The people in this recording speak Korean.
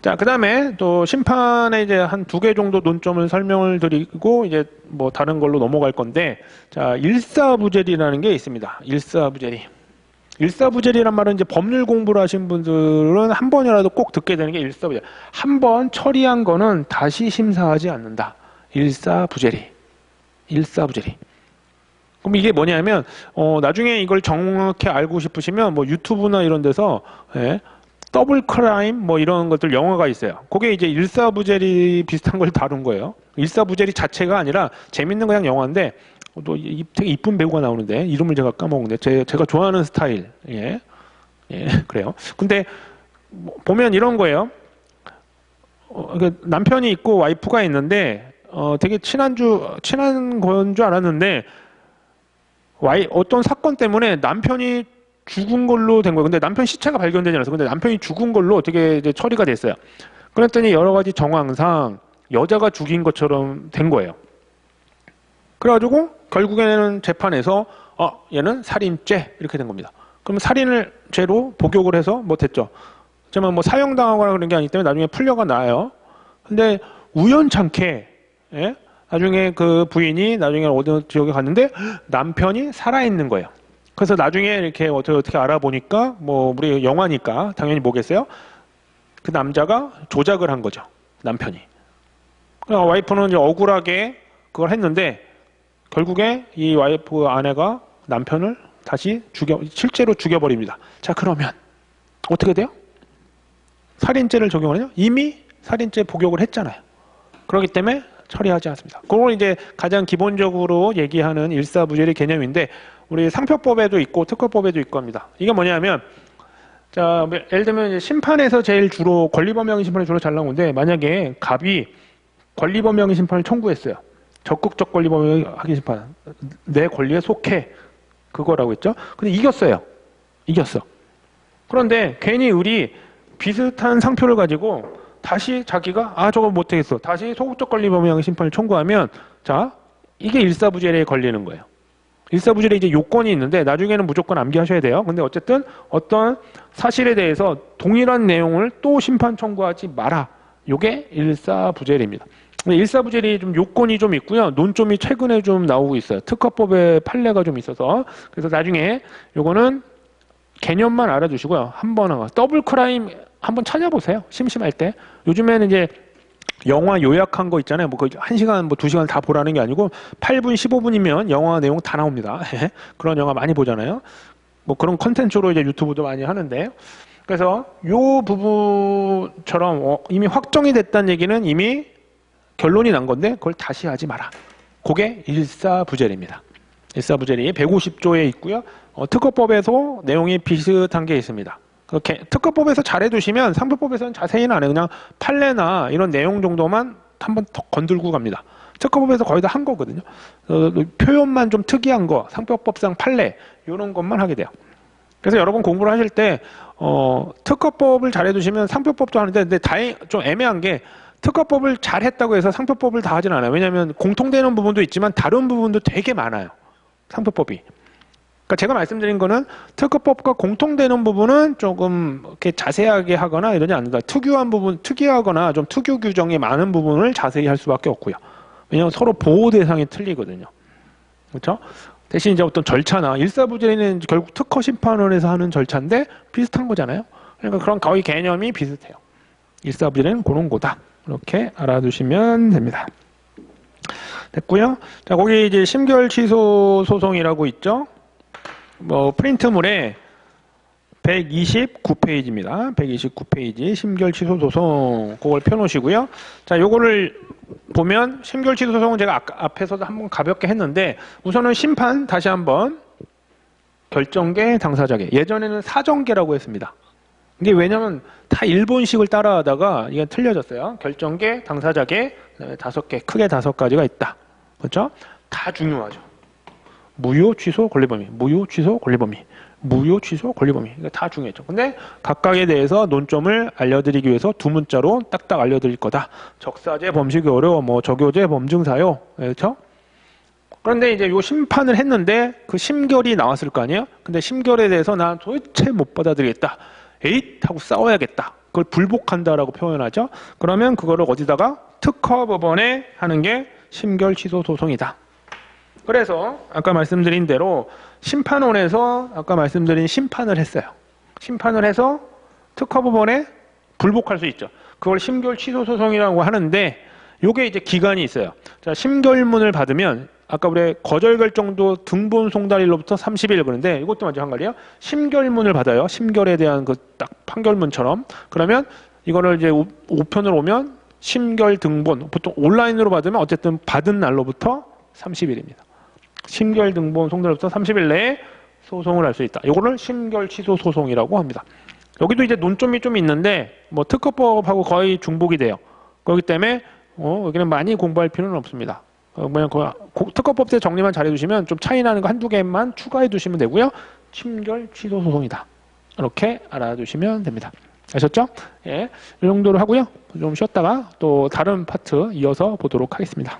자, 그 다음에 또 심판에 이제 한 2개 정도 논점을 설명을 드리고 이제 뭐 다른 걸로 넘어갈 건데, 자, 일사부재리라는 게 있습니다. 일사부재리. 일사부재리란 말은 이제 법률 공부를 하신 분들은 한 번이라도 꼭 듣게 되는 게 일사부재리. 한 번 처리한 거는 다시 심사하지 않는다. 일사부재리. 일사부재리. 그럼 이게 뭐냐면, 나중에 이걸 정확히 알고 싶으시면 뭐 유튜브나 이런 데서, 예, 더블 크라임 뭐 이런 것들 영화가 있어요. 그게 이제 일사부재리 비슷한 걸 다룬 거예요. 일사부재리 자체가 아니라 재밌는 그냥 영화인데, 또 되게 이쁜 배우가 나오는데 이름을 제가 까먹었는데 제가 좋아하는 스타일. 예, 예, 그래요. 근데 보면 이런 거예요. 남편이 있고 와이프가 있는데 되게 친한 건 줄 알았는데 어떤 사건 때문에 남편이 죽은 걸로 된 거예요. 근데 남편 시체가 발견되지 않았어요. 근데 남편이 죽은 걸로 어떻게 이제 처리가 됐어요. 그랬더니 여러 가지 정황상 여자가 죽인 것처럼 된 거예요. 그래가지고 결국에는 재판에서 얘는 살인죄 이렇게 된 겁니다. 그럼 살인을 죄로 복역을 해서 뭐 됐죠. 하지만 뭐 사형당하거나 그런 게 아니기 때문에 나중에 풀려가 나요. 근데 우연찮게, 예? 나중에 그 부인이 나중에 어느 지역에 갔는데 남편이 살아있는 거예요. 그래서 나중에 이렇게 어떻게 알아보니까 뭐 우리 영화니까 당연히 뭐겠어요? 그 남자가 조작을 한 거죠. 남편이. 와이프는 이제 억울하게 그걸 했는데 결국에 이 와이프 아내가 남편을 다시 실제로 죽여버립니다. 자, 그러면 어떻게 돼요? 살인죄를 적용하냐? 이미 살인죄 복역을 했잖아요. 그렇기 때문에 처리하지 않습니다. 그걸 이제 가장 기본적으로 얘기하는 일사부재리 개념인데 우리 상표법에도 있고 특허법에도 있고 합니다. 이게 뭐냐면, 자, 예를 들면 이제 심판에서 제일 주로 권리범용의 심판이 주로 잘 나오는데 만약에 갑이 권리범용의 심판을 청구했어요. 적극적 권리범용의 심판, 내 권리에 속해, 그거라고 했죠. 근데 이겼어요. 이겼어. 그런데 괜히 을이 비슷한 상표를 가지고 다시 자기가 저거 못하겠어, 다시 소극적 권리범용의 심판을 청구하면, 자, 이게 일사부재리에 걸리는 거예요. 일사부재리 이제 요건이 있는데 나중에는 무조건 암기하셔야 돼요. 근데 어쨌든 어떤 사실에 대해서 동일한 내용을 또 심판 청구하지 마라. 요게 일사부재리입니다. 일사부재리 좀 요건이 좀 있고요. 논점이 최근에 좀 나오고 있어요. 특허법의 판례가 좀 있어서. 그래서 나중에 요거는 개념만 알아두시고요. 한번 더블 크라임 한번 찾아보세요. 심심할 때. 요즘에는 이제 영화 요약한 거 있잖아요. 뭐 1시간, 뭐 2시간 다 보라는 게 아니고 8분, 15분이면 영화 내용 다 나옵니다. 그런 영화 많이 보잖아요. 뭐 그런 컨텐츠로 이제 유튜브도 많이 하는데. 그래서 요 부분처럼 이미 확정이 됐다는 얘기는 이미 결론이 난 건데 그걸 다시 하지 마라. 그게 일사부재리입니다. 일사부재리 150조에 있고요. 특허법에서 내용이 비슷한 게 있습니다. 특허법에서 잘해두시면 상표법에서는 자세히는 안 해요. 그냥 판례나 이런 내용 정도만 한번 더 건들고 갑니다. 특허법에서 거의 다 한 거거든요. 표현만 좀 특이한 거, 상표법상 판례 이런 것만 하게 돼요. 그래서 여러분 공부를 하실 때 특허법을 잘해두시면 상표법도 하는데, 근데 좀 애매한 게 특허법을 잘했다고 해서 상표법을 다 하진 않아요. 왜냐하면 공통되는 부분도 있지만 다른 부분도 되게 많아요. 상표법이. 그러니까 제가 말씀드린 거는 특허법과 공통되는 부분은 조금 이렇게 자세하게 하거나 이러지 않는다. 특유한 부분, 특이하거나 좀 특유 규정이 많은 부분을 자세히 할 수밖에 없고요. 왜냐하면 서로 보호 대상이 틀리거든요. 그렇죠? 대신 이제 어떤 절차나 일사부재리는 결국 특허 심판원에서 하는 절차인데 비슷한 거잖아요. 그러니까 그런 거의 개념이 비슷해요. 일사부재리는 그런 거다. 이렇게 알아두시면 됩니다. 됐고요. 자, 거기 이제 심결 취소 소송이라고 있죠. 뭐 프린트물에 129페이지입니다. 129페이지 심결 취소 소송 그걸 펴놓으시고요. 자, 요거를 보면 심결 취소 소송은 제가 앞에서도 한번 가볍게 했는데 우선은 심판 다시 한번 결정계 당사자계, 예전에는 사정계라고 했습니다. 이게 왜냐면 다 일본식을 따라하다가 이게 틀려졌어요. 결정계, 당사자계, 그다음에 5개, 크게 5가지가 있다. 그렇죠? 다 중요하죠. 무효, 취소, 권리범위, 무효, 취소, 권리범위, 무효, 취소, 권리범위. 이거 다 중요했죠. 근데 각각에 대해서 논점을 알려드리기 위해서 2문자로 딱딱 알려드릴 거다. 적사제, 범식이 어려워, 뭐 적요제, 범증사요. 그렇죠? 그런데 이제 요 심판을 했는데 그 심결이 나왔을 거 아니에요? 근데 심결에 대해서 난 도대체 못 받아들이겠다. 에잇! 하고 싸워야겠다. 그걸 불복한다라고 표현하죠. 그러면 그거를 어디다가 특허법원에 하는 게 심결 취소 소송이다. 그래서 아까 말씀드린 대로 심판원에서 아까 말씀드린 심판을 했어요. 심판을 해서 특허법원에 불복할 수 있죠. 그걸 심결 취소 소송이라고 하는데 요게 이제 기간이 있어요. 자, 심결문을 받으면 아까 우리 거절 결정도 등본 송달일로부터 30일 그런데 이것도 마찬가지예요. 심결문을 받아요. 심결에 대한 그 딱 판결문처럼. 그러면 이거를 이제 우편으로 오면 심결 등본 보통 온라인으로 받으면 어쨌든 받은 날로부터 30일입니다. 심결 등본 송달로부터 30일 내에 소송을 할 수 있다. 이거를 심결 취소 소송이라고 합니다. 여기도 이제 논점이 좀 있는데 뭐 특허법하고 거의 중복이 돼요. 그렇기 때문에 여기는 많이 공부할 필요는 없습니다. 그냥 특허법 때 정리만 잘해두시면 좀 차이 나는 거 한두 개만 추가해 두시면 되고요. 심결 취소 소송이다. 이렇게 알아두시면 됩니다. 아셨죠? 예, 이 정도로 하고요. 좀 쉬었다가 또 다른 파트 이어서 보도록 하겠습니다.